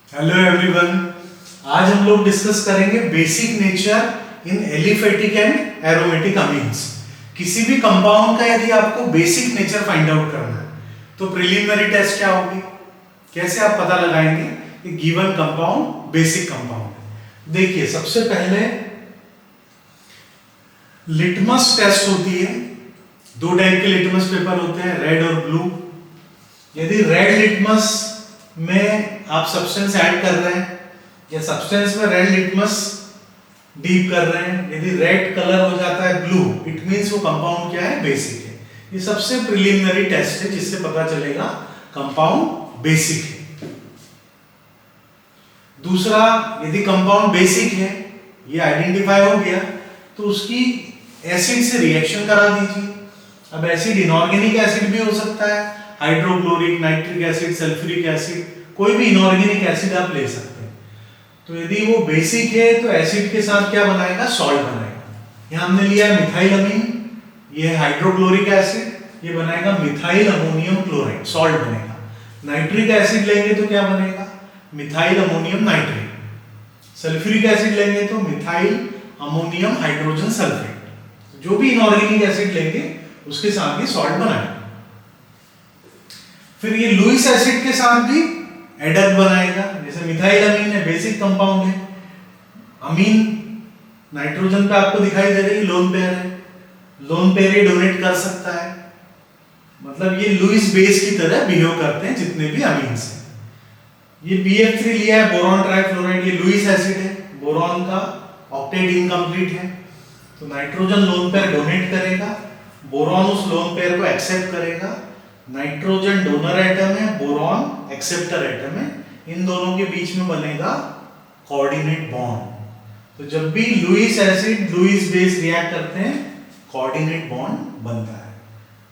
Hello everyone. आज हम लोग डिस्कस करेंगे basic nature in aliphatic and aromatic amines. किसी भी कंपाउंड का यदि आपको बेसिक नेचर फाइंड आउट करना है तो प्रिलिमिनरी टेस्ट क्या होगी, कैसे आप पता लगाएंगे कि गिवन कंपाउंड बेसिक कंपाउंड है। देखिए, सबसे पहले लिटमस टेस्ट होती है। दो टाइप के लिटमस पेपर होते हैं, रेड और ब्लू। यदि रेड लिटमस में आप सब्सटेंस ऐड कर रहे हैं या सब्सटेंस में रेड लिटमस डीप कर रहे हैं, यदि रेड कलर हो जाता है ब्लू, इट मींस वो कंपाउंड क्या है, बेसिक है। ये सबसे प्रिलिमिनरी टेस्ट है जिससे पता चलेगा कंपाउंड बेसिक है। दूसरा, यदि कंपाउंड बेसिक है, ये आइडेंटिफाई हो गया, तो उसकी एसिड से रिएक्शन करा दीजिए। अब एसिड इनऑर्गेनिक एसिड भी हो सकता है, hydrochloric, nitric acid, sulphuric acid, कोई भी इनऑर्गेनिक एसिड आप ले सकते हैं। तो यदि वो बेसिक है तो एसिड के साथ क्या बनाएगा, सॉल्ट बनाएगा। यहां हमने लिया है मिथाइल अमीन, ये है हाइड्रोक्लोरिक एसिड, ये बनाएगा मिथाइल अमोनियम क्लोराइड, सॉल्ट बनेगा। नाइट्रिक एसिड लेंगे तो क्या बनेगा, methyl ammonium nitrate. Sulphuric acid लेंगे तो मिथाइल अमोनियम हाइड्रोजन सल्फेट। जो भी इनऑर्गेनिक एसिड लेंगे उसके साथ ही सॉल्ट बनाएगा। फिर ये लुईस एसिड के साथ भी एडक बनाएगा। जैसे मिथाइल अमीन है, बेसिक कंपाउंड है। अमीन नाइट्रोजन पे आपको दिखाई दे रही है, लोन पेयर है, लोन पेयर ही डोनेट कर सकता है। मतलब ये लुईस बेस की तरह बिहेव करते हैं जितने भी अमीन्स हैं। ये BF3 लिया है, बोरॉन ट्राइफ्लोराइड, ये लुईस एसिड है, बोरॉन का ऑक्टेट इनकम्प्लीट है, तो नाइट्रोजन लोन पेयर डोनेट करेगा, बोरॉन उस लोन पेयर को एक्सेप्ट करेगा। नाइट्रोजन डोनर एटम है, बोरॉन एक्सेप्टर एटम है, इन दोनों के बीच में बनेगा कोऑर्डिनेट बॉन्ड। तो जब भी Lewis acid Lewis base react करते हैं, कोऑर्डिनेट बॉन्ड बनता है।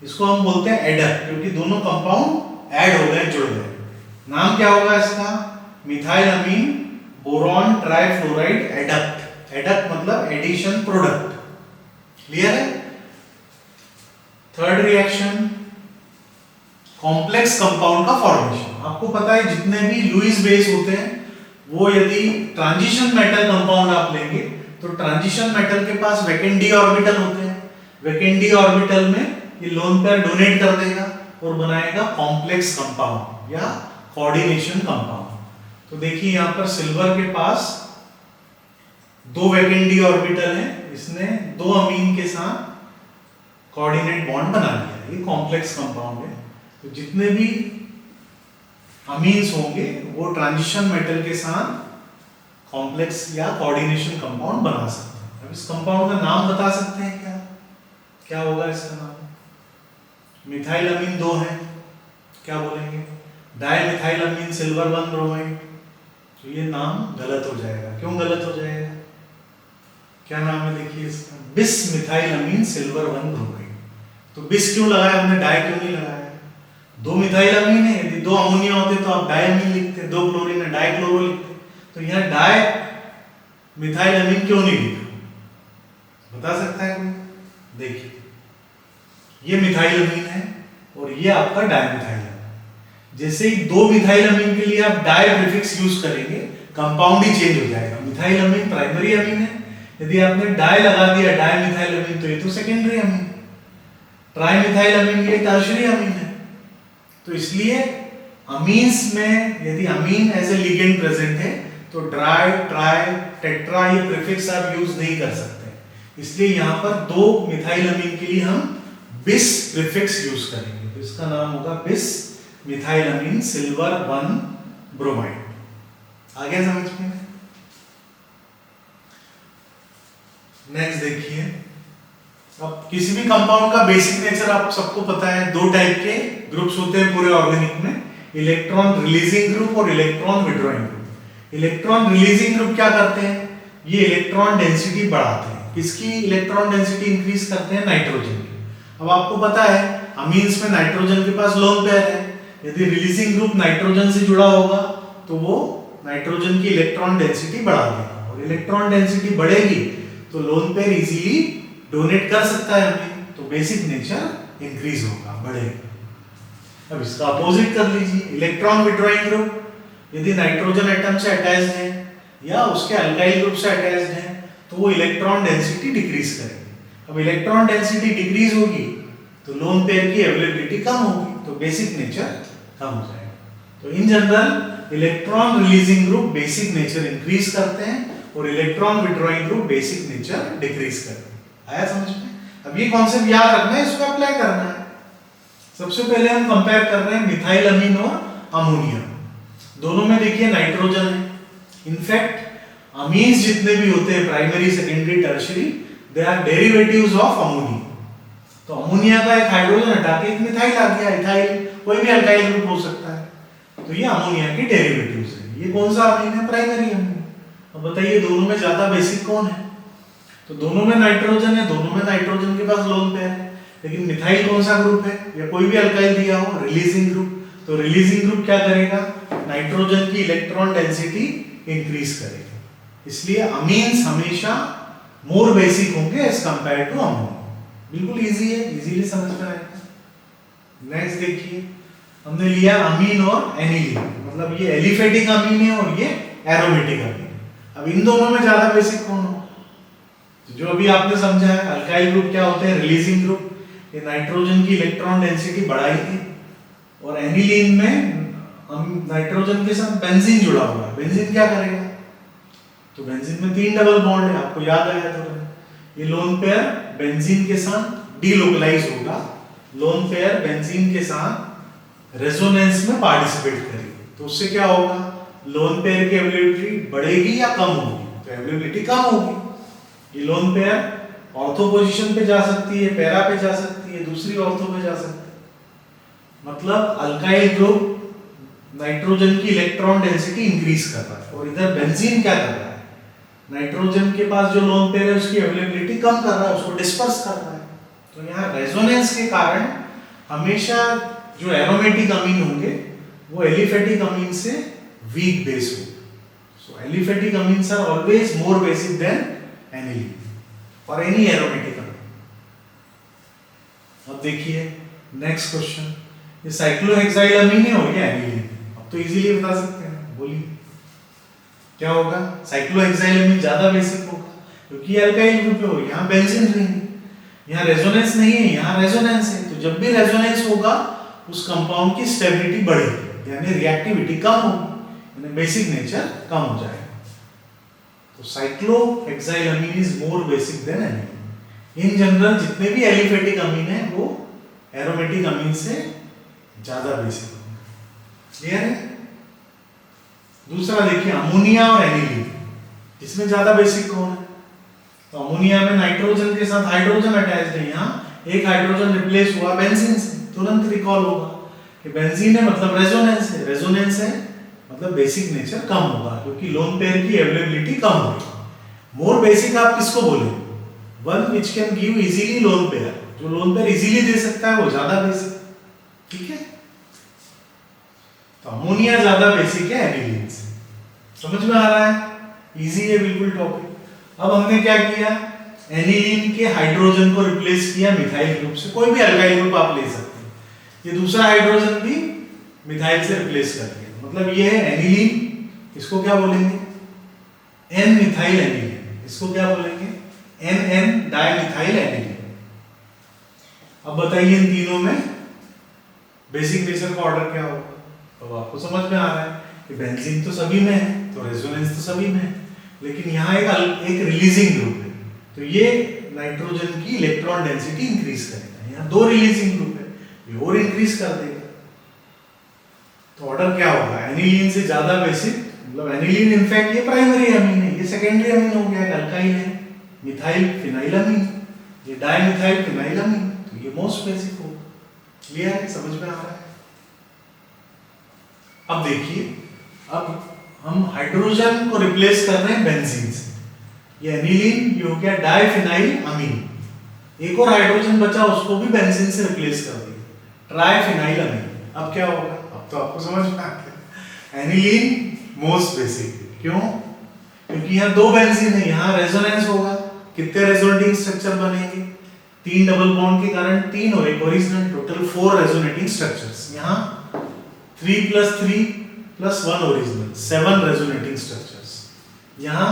इसको हम बोलते हैं एडक, क्योंकि दोनों कंपाउंड ऐड हो गए, जुड़ गए। नाम क्या होगा इसका, मिथाइल अमीन बोरॉन ट्राइफ्लोराइड एडक्ट। एडक्ट मतलब एडिशन प्रोडक्ट। क्लियर है। थर्ड रिएक्शन, कॉम्प्लेक्स कंपाउंड का फॉर्मेशन। आपको पता है जितने भी लुईस बेस होते हैं वो यदि ट्रांजिशन मेटल कंपाउंड आप लेंगे तो ट्रांजिशन मेटल के पास वैकेंट डी ऑर्बिटल होते हैं। वैकेंट डी ऑर्बिटल में ये लोन पेयर डोनेट कर देगा और बनाएगा कॉम्प्लेक्स कंपाउंड या कोऑर्डिनेशन कंपाउंड। तो देखिए यहां पर सिल्वर के पास दो वैकेंट डी ऑर्बिटल है, इसने दो अमीन के साथ कोऑर्डिनेट बॉन्ड बना लिया, ये कॉम्प्लेक्स कंपाउंड है। तो जितने भी अमीन्स होंगे वो ट्रांजिशन मेटल के साथ कॉम्प्लेक्स या कोऑर्डिनेशन कंपाउंड बना सकते हैं। अब इस कंपाउंड का नाम बता सकते हैं क्या, क्या होगा इसका नाम। मिथाइल अमीन दो है, क्या बोलेंगे, डाइमिथाइल अमीन सिल्वर 1 ब्रोमाइड। तो ये नाम गलत हो जाएगा। क्यों गलत हो जाएगा, क्या नाम है, देखिए इसका, बिस मिथाइल अमीन सिल्वर 1 ब्रोमाइड। तो बिस क्यों लगाया हमने, डाई क्यों नहीं लगाया। दो मिथाइल अमीन है, यदि दो अमोनिया होते तो आप डायमीन लिखते, दो क्लोरीन है डाई क्लोरो लिखते। तो यहाँ डाई मिथाइल अमीन क्यों नहीं लिखा, बता सकता है कोई। देखिए ये मिथाइल अमीन है और ये आपका डाइमिथाइल अमीन। जैसे ही दो मिथाइल अमीन के लिए आप डाई प्रीफिक्स यूज करेंगे, कंपाउंड ही चेंज हो जाएगा। मिथाइल अमीन प्राइमरी अमीन है, यदि आपने डाई लगा दिया डाइमिथाइल अमीन तो ये तो सेकेंडरी अमीन। ट्राइमिथाइल अमीन ये टर्शियरी अमीन है। तो इसलिए अमीन्स में यदि अमीन एज ए लिगेंड प्रेजेंट है तो ट्राई, ट्राई, टेट्रा ये प्रीफिक्स आप यूज नहीं कर सकते। इसलिए यहां पर दो मिथाइल अमीन के लिए हम बिस प्रीफिक्स यूज करेंगे। तो इसका नाम होगा बिस मिथाइल अमीन सिल्वर 1 ब्रोमाइड। आ गया समझ में। नेक्स्ट देखिए, अब किसी भी कंपाउंड का बेसिक नेचर आप सबको पता है। दो टाइप के ग्रुप्स होते हैं पूरे ऑर्गेनिक में, इलेक्ट्रॉन रिलीजिंग ग्रुप और electron withdrawing group. Electron releasing group क्या करते हैं, ये इलेक्ट्रॉन डेंसिटी बढ़ाते हैं। किसकी इलेक्ट्रॉन डेंसिटी इंक्रीज करते हैं, नाइट्रोजन की। अब आपको पता है अमीन्स में नाइट्रोजन के पास लोन पेयर है, यदि रिलीजिंग ग्रुप नाइट्रोजन से जुड़ा होगा तो वो नाइट्रोजन की इलेक्ट्रॉन डेंसिटी बढ़ा देगा, और इलेक्ट्रॉन डेंसिटी बढ़ेगी तो लोन पेयर इजीली डोनेट कर सकता है अमीन, तो बेसिक नेचर इंक्रीज होगा, बढ़ेगा। अब इसका अपोजिट कर लीजिए, इलेक्ट्रॉन विड्रॉइंग ग्रुप। यदि नाइट्रोजन एटम से अटैच्ड है या उसके अल्काइल ग्रुप से अटैच्ड है तो वो इलेक्ट्रॉन डेंसिटी डिक्रीज करेगी। अब इलेक्ट्रॉन डेंसिटी डिक्रीज होगी तो लोन पेयर की अवेलेबिलिटी कम होगी, तो बेसिक नेचर कम हो जाएगा। तो in general electron releasing group basic nature increase करते हैं और electron withdrawing group basic nature decrease करते हैं। आया समझ में? अब ये कॉन्सेप्ट याद रखना है, इसको अप्लाई करना है। सबसे पहले हम कंपेयर कर रहे हैं मिथाइल अमीन और अमोनिया। दोनों में देखिए नाइट्रोजन है। इनफैक्ट अमीन्स जितने भी होते हैं primary secondary tertiary they are derivatives of ammonia. तो अमोनिया का एक हाइड्रोजन हटा के एक मिथाइल आ गया, इथाइल, कोई भी अल्काइल ग्रुप हो सकता है। तो ये अमोनिया की डेरिवेटिव्स है। ये कौन सा अमीन है? Primary amine. अब बताइए दोनों में ज्यादा बेसिक कौन है? तो दोनों में नाइट्रोजन है, दोनों में नाइट्रोजन के पास लोन पेयर है। लेकिन मिथाइल कौन सा ग्रुप है? या कोई भी अल्काइल दिया हो, रिलीजिंग ग्रुप। तो रिलीजिंग ग्रुप क्या करेगा? नाइट्रोजन की इलेक्ट्रॉन डेंसिटी इंक्रीज करेगा। इसलिए अमीन्स हमेशा मोर बेसिक होंगे एज कंपेयर टू अमोनिया। बिल्कुल इजी है, इजीली समझ में आएगा। नेक्स्ट देखिए, हमने लिया अमीन और एनिलीन, मतलब ये एलिफेटिक अमीन है और ये एरोमेटिक अमीन है। अब इन दोनों में ज्यादा बेसिक कौन हो? जो अभी आपने समझा है, अल्काइल ग्रुप क्या होते हैं? रिलीजिंग ग्रुप, ये नाइट्रोजन की इलेक्ट्रॉन डेंसिटी बढ़ाएगी। और एनिलीन में हम नाइट्रोजन के साथ बेंजीन जुड़ा हुआ है। बेंजीन क्या करेगा? तो बेंजीन में 3 डबल बॉन्ड है, आपको याद आया तो ये लोन पेयर बेंजीन के साथ डीलोकलाइज होगा। लोन पेयर बेंजीन के साथ रेजोनेंस में पार्टिसिपेट करेगी। तो उससे क्या होगा? लोन पेयर की अवेलेबिलिटी बढ़ेगी या कम होगी? तो अवेलेबिलिटी कम होगी। ये लोन पेयर ऑर्थो पोजीशन पे जा सकती है, पैरा पे जा सकती है, दूसरी ऑर्थो पे जा सकती है। मतलब अल्काइल ग्रुप नाइट्रोजन की इलेक्ट्रॉन डेंसिटी इंक्रीज कर रहा है और इधर बेंजीन क्या कर रहा है? नाइट्रोजन के पास जो लोन पेयर है उसकी अवेलेबिलिटी कम कर रहा है, उसको डिस्पर्स कर रहा है। तो यहाँ रेजोनेंस के कारण हमेशा जो एरोमेटिक अमीन होंगे वो एलिफेटिक अमीन से वीक बेस होंगे। So aliphatic amines are always more basic than aniline और एनी एरोमेटिक अमीन। अब देखिए नेक्स्ट क्वेश्चन, ये साइक्लोहेक्साइल अमीन है और ये एनिलीन है। अब तो इजीली बता सकते हैं, बोलिए क्या होगा? साइक्लोहेक्साइल अमीन ज्यादा बेसिक होगा क्योंकि अल्काइल ग्रुप हो, यहाँ बेंजीन नहीं है, यहाँ रेजोनेंस नहीं है, यहाँ रेजोनेंस है। तो जब भी रेजोनेंस होगा उस कंपाउंड की स्टेबिलिटी बढ़ेगी, यानी रिएक्टिविटी कम होगी, यानी बेसिक नेचर कम हो जाएगा। तो cyclohexyl amine is more basic than aniline. In general जितने भी एलिफेटिक अमीन है वो एरोमेटिक अमीन से ज्यादा बेसिक होंगे। क्लियर है? दूसरा देखिए अमोनिया और एनिलीन, इसमें ज्यादा बेसिक कौन है? तो अमोनिया में नाइट्रोजन के साथ हाइड्रोजन अटैच्ड है, यहाँ एक हाइड्रोजन रिप्लेस हुआ बेंजीन से। तुरंत रिकॉल होगा कि बेंजीन है मतलब रेजोनेंस है, रेजोनेंस है मतलब बेसिक नेचर कम होगा क्योंकि लोन पेयर की अवेलेबिलिटी कम होगी। मोर बेसिक आप किसको बोले? One which can give easily lone pair, जो लोन पेयर इजीली दे सकता है वो ज्यादा बेसिक। ठीक है? तो अमोनिया ज्यादा बेसिक है एनिलीन से। समझ में आ रहा है? इजी है बिल्कुल टॉपिक। अब हमने क्या किया? एनिलीन के हाइड्रोजन को रिप्लेस किया मिथाइल ग्रुप से। कोई भी अल्काइल ग्रुप आप ले सकते हैं। ये दूसरा हाइड्रोजन भी मिथाइल से रिप्लेस कर दिया, मतलब ये है एनिलीन। इसको क्या बोलेंगे? N methyl aniline. इसको क्या बोलेंगे? N N dimethyl aniline. अब बताइए इन तीनों में बेसिक नेचर का ऑर्डर क्या होगा? तो आपको समझ में आ रहा है कि बेंजीन तो सभी में है, तो रेजोनेंस तो सभी में है, लेकिन यहाँ एक रिलीजिंग ग्रुप है, तो ये नाइट्रोजन की इलेक्ट्रॉन डेंसिटी इंक्रीज करेगा। यहाँ 2 रिलीजिंग ग्रुप है, ये और इंक्रीज कर देगा। तो ऑर्डर क्या होगा? एनिलीन से ज्यादा बेसिक, मतलब एनिलीन इनफैक्ट ये प्राइमरी अमीन है, ये सेकेंडरी अमीन हो गया, अल्काइल है, मिथाइल फिनाइल अमीन, ये डाइमिथाइल फिनाइल अमीन, तो ये मोस्ट बेसिक होगा। क्लियर है? समझ में आ रहा है? अब देखिए, अब हम हाइड्रोजन को रिप्लेस कर रहे हैं बेंजीन से। ये एनिलीन, ये हो गया डाइफिनाइल अमीन। एक और हाइड्रोजन बचा, उसको भी बेंजीन से रिप्लेस कर दिया, ट्राइफिनाइल अमीन। अब क्या होगा? अब तो आपको समझ में आ गया, एनिलीन मोस्ट बेसिक। क्यों? क्योंकि यहाँ 2 बेंजीन है, यहाँ रेजोनेंस होगा। कितने रेजोनेटिंग स्ट्रक्चर बनेंगे? 3 डबल बॉन्ड के कारण 3 और एक ओरिजिनल, टोटल 4 रेजोनेटिंग स्ट्रक्चर्स। यहाँ 3 + 3 प्लस 1 ओरिजिनल, 7 रेजोनेटिंग स्ट्रक्चर्स। यहाँ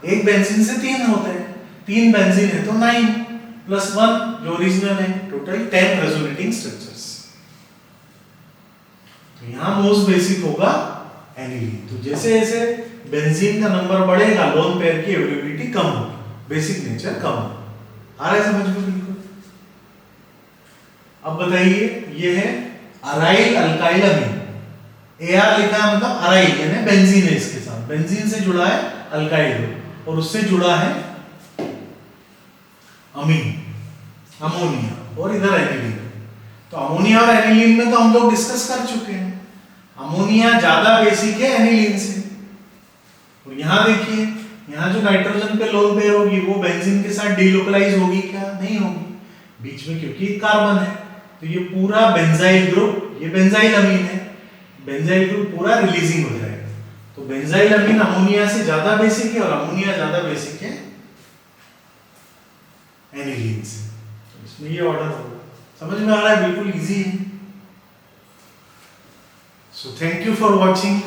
एक बेंजीन से 3 होते हैं, 3 बेंजीन है तो 9 प्लस 1 जो ओरिजिनल है, टोटल 10 रेजोनेटिंग स्ट्रक्चर्स। तो यहाँ मोस्ट बेसिक होगा एनिलीन। तो जैसे जैसे बेंजीन का नंबर बढ़ेगा, लोन पेयर की अवेलेबिलिटी कम होगी, बेसिक नेचर कम होगा। आ रहा है समझ में बिल्कुल? अब बताइए, ये है अराइल अल्काइल अमीन। AR लिखा है मतलब अराइल यानी बेंजीन है, इसके साथ बेंजीन से जुड़ा है अल्काइल ग्रुप और उससे जुड़ा है अमीन, अमोनिया, और इधर एनिलीन। तो अमोनिया और एनिलीन में तो हम लोग डिस्कस कर चुके हैं, अमोनिया ज्यादा बेसिक है एनिलीन से। और यहाँ देखिए, यहाँ जो नाइट्रोजन पे लोन पेयर होगी वो बेंजीन के साथ डीलोकलाइज होगी क्या? नहीं होगी, बीच में क्योंकि कार्बन है। तो ये पूरा बेंजाइल ग्रुप, ये बेंजाइल अमीन है, बेंजाइल ग्रुप पूरा रिलीजिंग हो जाएगा। तो बेंजाइल अमीन अमोनिया से ज्यादा बेसिक है और अमोनिया ज्यादा बेसिक है एनिलीन से। तो इसमें ये ऑर्डर होगा। समझ में आ रहा है? बिल्कुल इजी है। So thank you for watching.